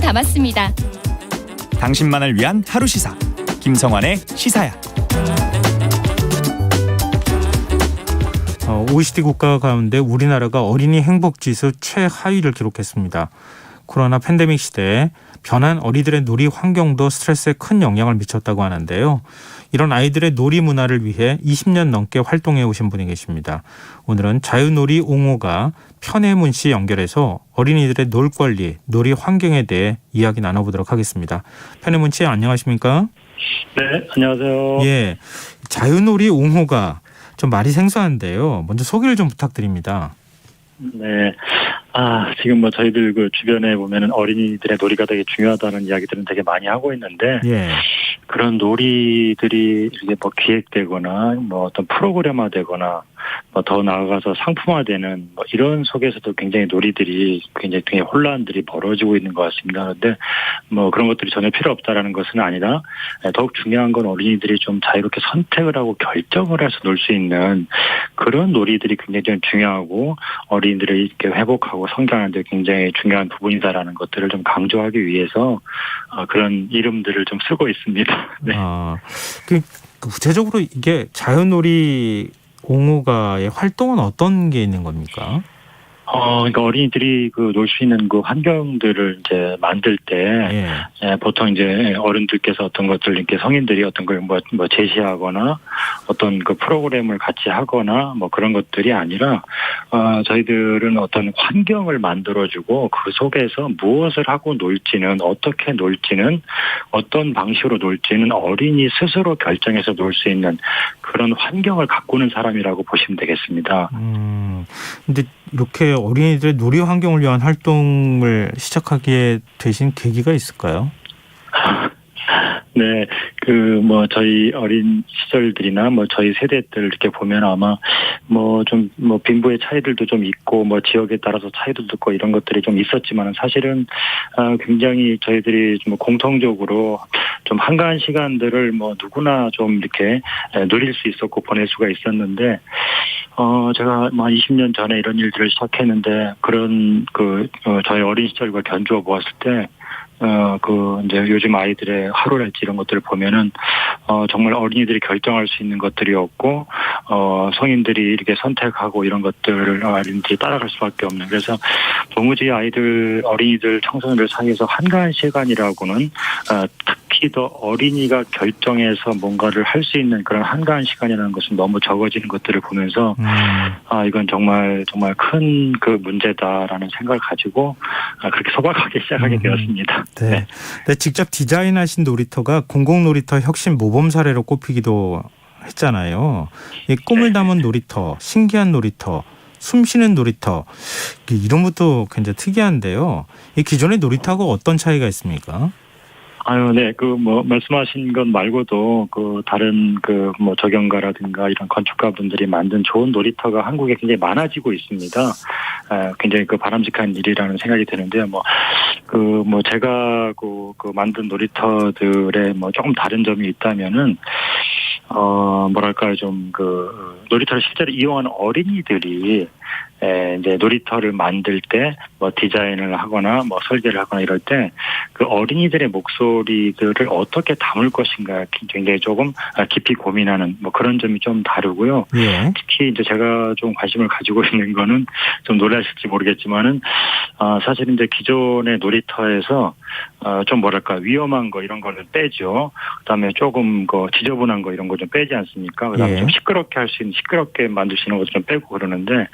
담았습니다. 당신만을 위한 하루 시사 김성환의 시사야. OECD 국가 가운데 우리나라가 어린이 행복지수 최하위를 기록했습니다. 코로나 팬데믹 시대에 변한 어린이들의 놀이 환경도 스트레스에 큰 영향을 미쳤다고 하는데요. 이런 아이들의 놀이 문화를 위해 20년 넘게 활동해 오신 분이 계십니다. 오늘은 자유놀이 옹호가 편혜문 씨 연결해서 어린이들의 놀권리, 놀이 환경에 대해 이야기 나눠보도록 하겠습니다. 편혜문 씨 안녕하십니까? 네, 안녕하세요. 예, 자유놀이 옹호가 좀 말이 생소한데요. 먼저 소개를 좀 부탁드립니다. 네. 지금 저희들 그 주변에 보면은 어린이들의 놀이가 되게 중요하다는 이야기들은 되게 많이 하고 있는데, 예. 그런 놀이들이 이게 기획되거나, 어떤 프로그램화되거나, 더 나아가서 상품화되는 이런 속에서도 굉장히 놀이들이 굉장히 혼란들이 벌어지고 있는 것 같습니다. 그런데 그런 것들이 전혀 필요 없다라는 것은 아니라 더욱 중요한 건 어린이들이 좀 자유롭게 선택을 하고 결정을 해서 놀 수 있는 그런 놀이들이 굉장히 좀 중요하고 어린이들이 이렇게 회복하고 성장하는 데 굉장히 중요한 부분이다라는 것들을 좀 강조하기 위해서 그런 이름들을 좀 쓰고 있습니다. 네. 구체적으로 이게 자유놀이 옹호가의 활동은 어떤 게 있는 겁니까? 그러니까 어린이들이 놀 수 있는 그 환경들을 이제 만들 때, 보통 이제 어른들께서 어떤 것들 이렇게 성인들이 어떤 걸 제시하거나 어떤 그 프로그램을 같이 하거나 그런 것들이 아니라, 저희들은 어떤 환경을 만들어주고 그 속에서 무엇을 하고 놀지는 어떻게 놀지는 어떤 방식으로 놀지는 어린이 스스로 결정해서 놀 수 있는 그런 환경을 가꾸는 사람이라고 보시면 되겠습니다. 근데 이렇게 어린이들의 놀이 환경을 위한 활동을 시작하게 되신 계기가 있을까요? 네, 저희 어린 시절들이나 저희 세대들 이렇게 보면 아마 빈부의 차이들도 좀 있고 지역에 따라서 차이들도 있고 이런 것들이 좀 있었지만 사실은 굉장히 저희들이 좀 공통적으로 좀 한가한 시간들을 누구나 좀 이렇게 누릴 수 있었고 보낼 수가 있었는데 제가 20년 전에 이런 일들을 시작했는데 그런 저희 어린 시절과 견주어 보았을 때 이제 요즘 아이들의 하루랄지 이런 것들을 보면은, 정말 어린이들이 결정할 수 있는 것들이었고, 성인들이 이렇게 선택하고 이런 것들을 어린이들이 따라갈 수밖에 없는. 그래서 도무지 어린이들, 청소년들 사이에서 한가한 시간이라고는, 특히 더 어린이가 결정해서 뭔가를 할 수 있는 그런 한가한 시간이라는 것은 너무 적어지는 것들을 보면서, 이건 정말 큰 그 문제다라는 생각을 가지고, 그렇게 소박하게 시작하게 되었습니다. 네. 네. 직접 디자인하신 놀이터가 공공놀이터 혁신 모범 사례로 꼽히기도 했잖아요. 이 꿈을 담은 놀이터, 신기한 놀이터, 숨쉬는 놀이터, 이름부터 굉장히 특이한데요. 이 기존의 놀이터하고 어떤 차이가 있습니까? 네. 말씀하신 것 말고도 다른 적용가라든가 이런 건축가분들이 만든 좋은 놀이터가 한국에 굉장히 많아지고 있습니다. 굉장히 바람직한 일이라는 생각이 드는데요. 제가 만든 놀이터들의 조금 다른 점이 있다면은, 놀이터를 실제로 이용하는 어린이들이 이제 놀이터를 만들 때 디자인을 하거나 설계를 하거나 이럴 때 그 어린이들의 목소리들을 어떻게 담을 것인가 굉장히 조금 깊이 고민하는 그런 점이 좀 다르고요. 예. 특히 이제 제가 좀 관심을 가지고 있는 거는 좀 놀라실지 모르겠지만은 사실 이제 기존의 놀이터에서 좀 위험한 거 이런 거는 빼죠. 그다음에 조금 지저분한 거 이런 거 좀 빼지 않습니까? 그다음에 좀 시끄럽게 할 수 있는 시끄럽게 만들 수 있는 것도 좀 빼고 그러는데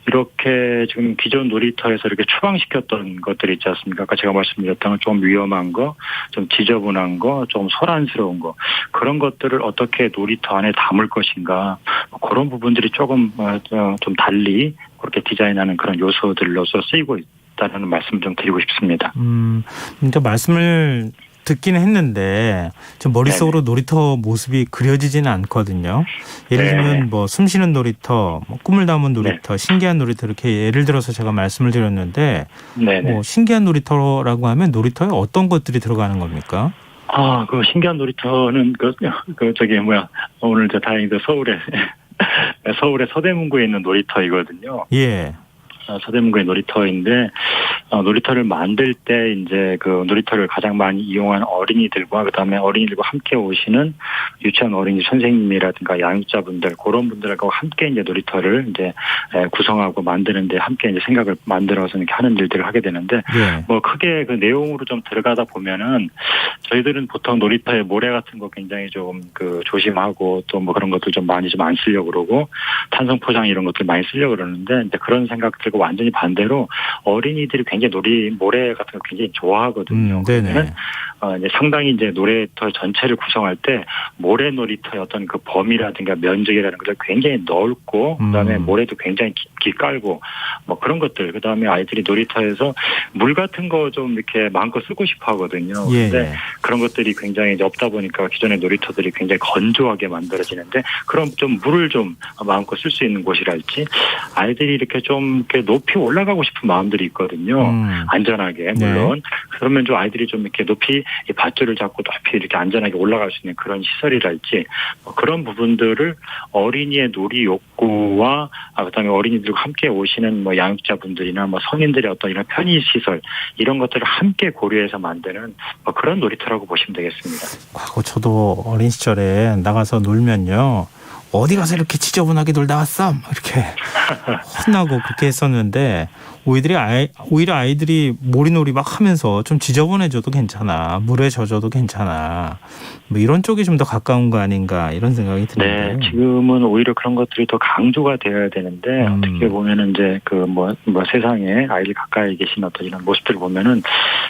이렇게 지금 기존 놀이터에서 이렇게 추방시켰던 것들이 있지 않습니까? 아까 제가 말씀드렸던 건 좀 위험한 거, 좀 지저분한 거, 좀 소란스러운 거 그런 것들을 어떻게 놀이터 안에 담을 것인가 그런 부분들이 조금 좀 달리 그렇게 디자인하는 그런 요소들로서 쓰이고 있다는 말씀을 좀 드리고 싶습니다. 근데 말씀을 듣긴 했는데 좀 머릿속으로 네네. 놀이터 모습이 그려지지는 않거든요. 예를 들면 숨쉬는 놀이터, 꿈을 담은 놀이터, 신기한 놀이터 이렇게 예를 들어서 제가 말씀을 드렸는데 신기한 놀이터라고 하면 놀이터에 어떤 것들이 들어가는 겁니까? 신기한 놀이터는 오늘 다행히도 서울에 서대문구에 있는 놀이터이거든요. 예. 서대문구의 놀이터인데 놀이터를 만들 때 이제 그 놀이터를 가장 많이 이용한 어린이들과 그다음에 어린이들과 함께 오시는 유치원 어린이 선생님이라든가 양육자분들 그런 분들하고 함께 이제 놀이터를 이제 구성하고 만드는데 함께 이제 생각을 만들어서 이렇게 하는 일들을 하게 되는데 예. 뭐 크게 그 내용으로 좀 들어가다 보면은 저희들은 보통 놀이터에 모래 같은 거 굉장히 좀 그 조심하고 또 뭐 그런 것들 좀 많이 좀 안 쓰려고 그러고 탄성 포장 이런 것들 많이 쓰려고 그러는데 이제 그런 생각들과 완전히 반대로 어린이들이 굉장히 모래 같은 거 굉장히 좋아하거든요. 네네. 이제 상당히 이제 놀이터 전체를 구성할 때 모래 놀이터의 어떤 그 범위라든가 면적이라는 것을 굉장히 넓고 그다음에 모래도 굉장히 깊게 깔고 뭐 그런 것들 그다음에 아이들이 놀이터에서 물 같은 거 좀 이렇게 마음껏 쓰고 싶어 하거든요. 예. 근데 그런 것들이 굉장히 이제 없다 보니까 기존의 놀이터들이 굉장히 건조하게 만들어지는데 그럼 좀 물을 좀 마음껏 쓸 수 있는 곳이랄지 아이들이 이렇게 좀 이렇게 높이 올라가고 싶은 마음들이 있거든요. 안전하게 물론. 그러면 좀 아이들이 좀 이렇게 높이 이 밧줄을 잡고 높이 이렇게 안전하게 올라갈 수 있는 그런 시설이랄지 그런 부분들을 어린이의 놀이 욕구와 그다음에 어린이들과 함께 오시는 뭐 양육자분들이나 뭐 성인들의 어떤 이런 편의 시설 이런 것들을 함께 고려해서 만드는 뭐 그런 놀이터라고 보시면 되겠습니다. 과거 저도 어린 시절에 나가서 놀면요. 어디 가서 이렇게 지저분하게 놀다 왔어? 이렇게 혼나고 그렇게 했었는데 오히려 아이들이 몰이놀이 막 하면서 좀 지저분해져도 괜찮아. 물에 젖어도 괜찮아. 뭐 이런 쪽이 좀 더 가까운 거 아닌가 이런 생각이 드는데요. 네, 지금은 오히려 그런 것들이 더 강조가 되어야 되는데 어떻게 보면은 이제 그 뭐 세상에 아이들 가까이 계신 어떤 이런 모습들을 보면은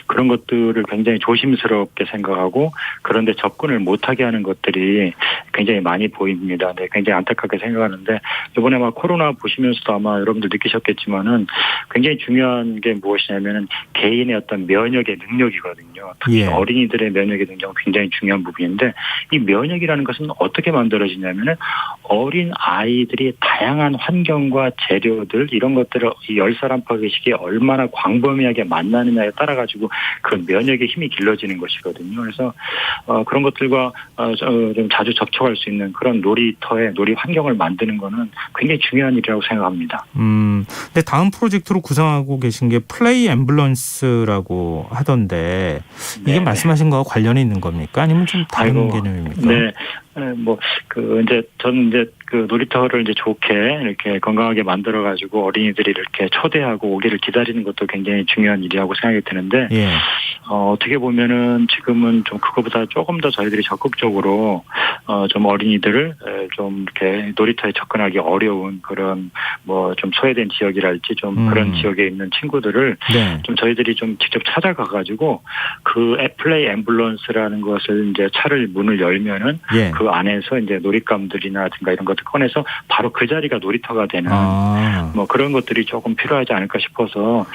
그런 것들을 굉장히 조심스럽게 생각하고 그런데 접근을 못하게 하는 것들이 굉장히 많이 보입니다. 네, 굉장히 안타깝게 생각하는데 이번에 막 코로나 보시면서도 아마 여러분들 느끼셨겠지만은 굉장히 중요한 게 무엇이냐면은 개인의 어떤 면역의 능력이거든요. 특히 예. 어린이들의 면역의 능력은 굉장히 중요한 부분인데 이 면역이라는 것은 어떻게 만들어지냐면은 어린 아이들이 다양한 환경과 재료들 이런 것들을 이 열사람파의식에 얼마나 광범위하게 만나느냐에 따라 가지고 그 면역의 힘이 길러지는 것이거든요. 그래서 그런 것들과 좀 자주 접촉할 수 있는 그런 놀이터의 놀이 환경을 만드는 거는 굉장히 중요한 일이라고 생각합니다. 근데 다음 프로젝트로 구상하고 계신 게 플레이 앰뷸런스라고 하던데 이게 말씀하신 거와 관련이 있는 겁니까? 아니면 좀 다른 개념입니까? 네. 이제 저는 이제 그 놀이터를 이제 좋게 이렇게 건강하게 만들어 가지고 어린이들이 이렇게 초대하고 오기를 기다리는 것도 굉장히 중요한 일이라고 생각이 드는데 예. 어떻게 보면은 지금은 좀 그거보다 조금 더 저희들이 적극적으로 좀 어린이들을 좀 이렇게 놀이터에 접근하기 어려운 그런 뭐 좀 소외된 지역이랄지 좀 그런 지역에 있는 친구들을 네. 좀 저희들이 좀 직접 찾아가 가지고 그 플레이 앰뷸런스라는 것을 이제 차를 문을 열면은 예. 그 안에서 이제 놀잇감들이나든가 이런 것들 꺼내서 바로 그 자리가 놀이터가 되는 뭐 그런 것들이 조금 필요하지 않을까 싶어서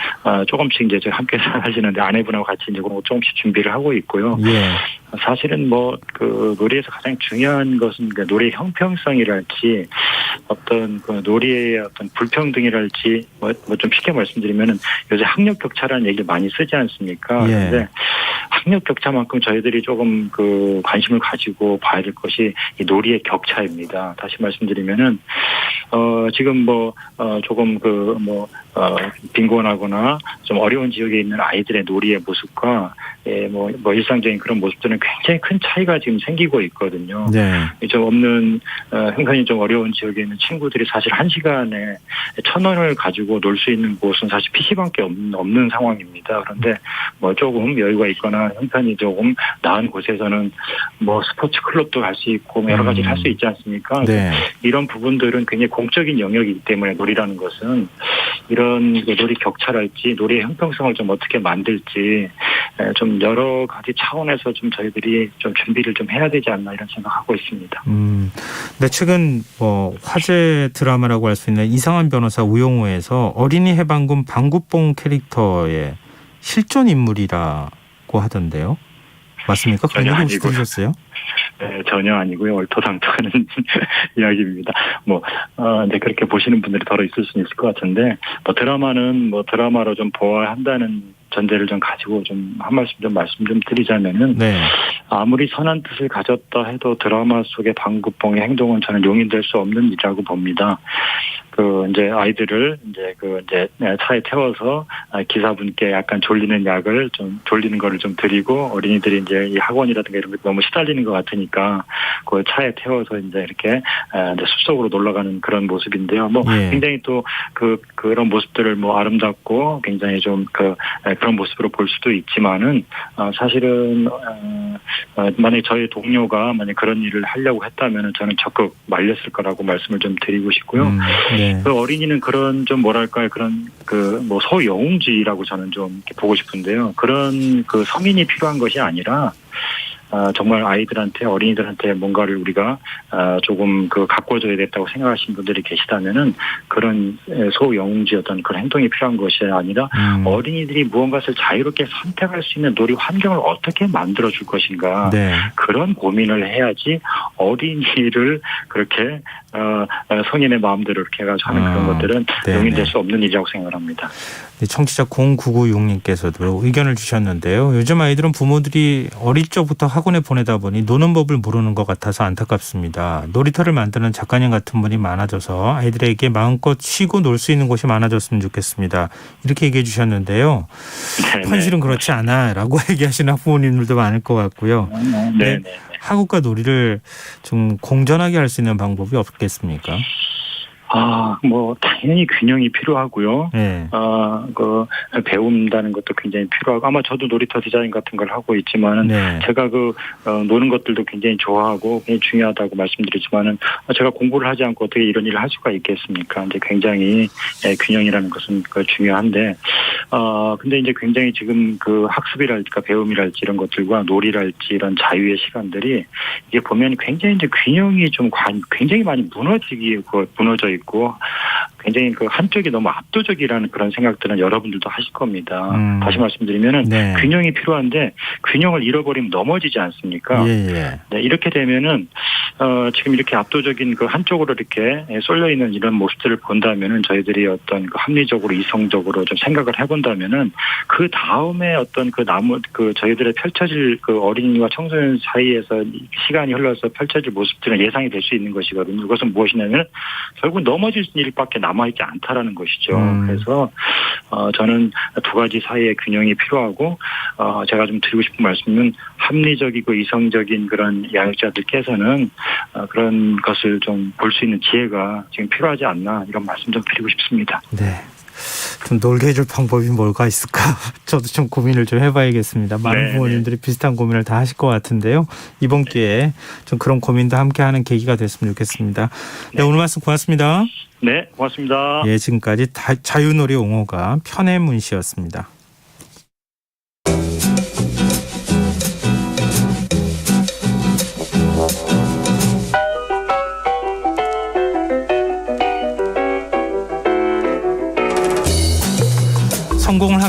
조금씩 이제 함께 사시는데 아내분하고 같이 이제 조금씩 준비를 하고 있고요. 예. 사실은 뭐 그 놀이에서 가장 중요한 것은 그 놀이의 형평성이랄지 어떤 그 놀이의 어떤 불평등이랄지 뭐 좀 쉽게 말씀드리면은 요새 학력 격차라는 얘기를 많이 쓰지 않습니까? 예. 그런데 학력 격차만큼 저희들이 조금 그 관심을 가지고 봐야 될 것이 이 놀이의 격차입니다. 다시 말씀드리면은 지금 조금 빈곤하거나 좀 어려운 지역에 있는 아이들의 놀이의 모습과 뭐 일상적인 그런 모습들은 굉장히 큰 차이가 지금 생기고 있거든요. 네. 좀 없는 형편이 좀 어려운 지역에 있는 친구들이 사실 1시간에 1,000원을 가지고 놀 수 있는 곳은 사실 PC밖에 없는 상황입니다. 그런데 뭐 조금 여유가 있거나 형편이 조금 나은 곳에서는 뭐 스포츠 클럽도 갈 수 있고 여러 가지 할 수 있지 않습니까? 네. 이런 부분들은 굉장히 공적인 영역이기 때문에 놀이라는 것은 이런 놀이 격차랄지 놀이의 형평성을 좀 어떻게 만들지 좀 여러 가지 차원에서 좀 저희들이 좀 준비를 좀 해야 되지 않나 이런 생각하고 있습니다. 네, 최근 화제 드라마라고 할 수 있는 이상한 변호사 우영우에서 어린이 해방군 방구뽕 캐릭터의 실존 인물이라고 하던데요. 맞습니까? 그런 얘기 혹시 들으셨어요? 네, 전혀 아니고요. 얼토당토하는 이야기입니다. 네, 그렇게 보시는 분들이 더러 있을 수는 있을 것 같은데, 드라마는 드라마로 좀 보아야 한다는 전제를 좀 가지고 말씀 좀 드리자면은, 네. 아무리 선한 뜻을 가졌다 해도 드라마 속의 방구뽕의 행동은 저는 용인될 수 없는 일이라고 봅니다. 이제 아이들을 이제 차에 태워서 기사분께 약간 졸리는 약을 좀 졸리는 거를 좀 드리고 어린이들이 이제 이 학원이라든가 이런 게 너무 시달리는 것 같으니까 그 차에 태워서 이제 이렇게 이제 숲속으로 놀러 가는 그런 모습인데요. 굉장히 또 그런 모습들을 아름답고 굉장히 좀 그런 모습으로 볼 수도 있지만은 사실은 만약에 저희 동료가 만약 그런 일을 하려고 했다면은 저는 적극 말렸을 거라고 말씀을 좀 드리고 싶고요. 네. 그 어린이는 그런 좀 뭐랄까요, 그런 소영웅주의라고 저는 좀 이렇게 보고 싶은데요. 그런 성인이 필요한 것이 아니라 정말 아이들한테 어린이들한테 뭔가를 우리가 조금 가꿔줘야 됐다고 생각하시는 분들이 계시다면은 그런 소영웅주의 어떤 그런 행동이 필요한 것이 아니라 어린이들이 무언가를 자유롭게 선택할 수 있는 놀이 환경을 어떻게 만들어 줄 것인가 네. 그런 고민을 해야지 어린이를 그렇게 성인의 마음대로 이렇게 해가지고 하는 그런 것들은 용인될 수 없는 일이라고 생각을 합니다. 네, 청취자 0996님께서도 의견을 주셨는데요. 요즘 아이들은 부모들이 어릴 적부터 학원에 보내다 보니 노는 법을 모르는 것 같아서 안타깝습니다. 놀이터를 만드는 작가님 같은 분이 많아져서 아이들에게 마음껏 쉬고 놀 수 있는 곳이 많아졌으면 좋겠습니다. 이렇게 얘기해 주셨는데요. 네네. 현실은 그렇지 않아 라고 얘기하시는 학부모님들도 많을 것 같고요. 네. 학업과 놀이를 좀 공존하게 할 수 있는 방법이 없겠습니까? 당연히 균형이 필요하고요. 네. 배운다는 것도 굉장히 필요하고, 아마 저도 놀이터 디자인 같은 걸 하고 있지만은, 네. 제가 노는 것들도 굉장히 좋아하고, 굉장히 중요하다고 말씀드리지만은, 제가 공부를 하지 않고 어떻게 이런 일을 할 수가 있겠습니까? 이제 굉장히, 균형이라는 것은 중요한데, 근데 이제 굉장히 지금 학습이랄지, 배움이랄지 이런 것들과 놀이랄지 이런 자유의 시간들이, 이게 보면 굉장히 이제 균형이 좀 굉장히 많이 무너져 있고 굉장히 한쪽이 너무 압도적이라는 그런 생각들은 여러분들도 하실 겁니다. 다시 말씀드리면은 네. 균형이 필요한데 균형을 잃어버리면 넘어지지 않습니까? 예. 네, 이렇게 되면은 지금 이렇게 압도적인 한쪽으로 이렇게 쏠려 있는 이런 모습들을 본다면은 저희들이 어떤 합리적으로 이성적으로 좀 생각을 해본다면은 그 다음에 어떤 저희들의 펼쳐질 어린이와 청소년 사이에서 시간이 흘러서 펼쳐질 모습들은 예상이 될 수 있는 것이거든요. 그것은 무엇이냐면 결국 넘어질 일밖에 남아있지 않다라는 것이죠. 그래서 저는 두 가지 사이의 균형이 필요하고 제가 좀 드리고 싶은 말씀은 합리적이고 이성적인 그런 양육자들께서는 그런 것을 좀 볼 수 있는 지혜가 지금 필요하지 않나 이런 말씀 좀 드리고 싶습니다. 네. 좀 놀게 해줄 방법이 뭘까 있을까? 저도 좀 고민을 좀 해봐야겠습니다. 많은 부모님들이 비슷한 고민을 다 하실 것 같은데요. 이번 기회에 좀 그런 고민도 함께하는 계기가 됐으면 좋겠습니다. 네, 오늘 말씀 고맙습니다. 네, 고맙습니다. 예, 지금까지 자유놀이 옹호가 편혜문 씨였습니다. 성공을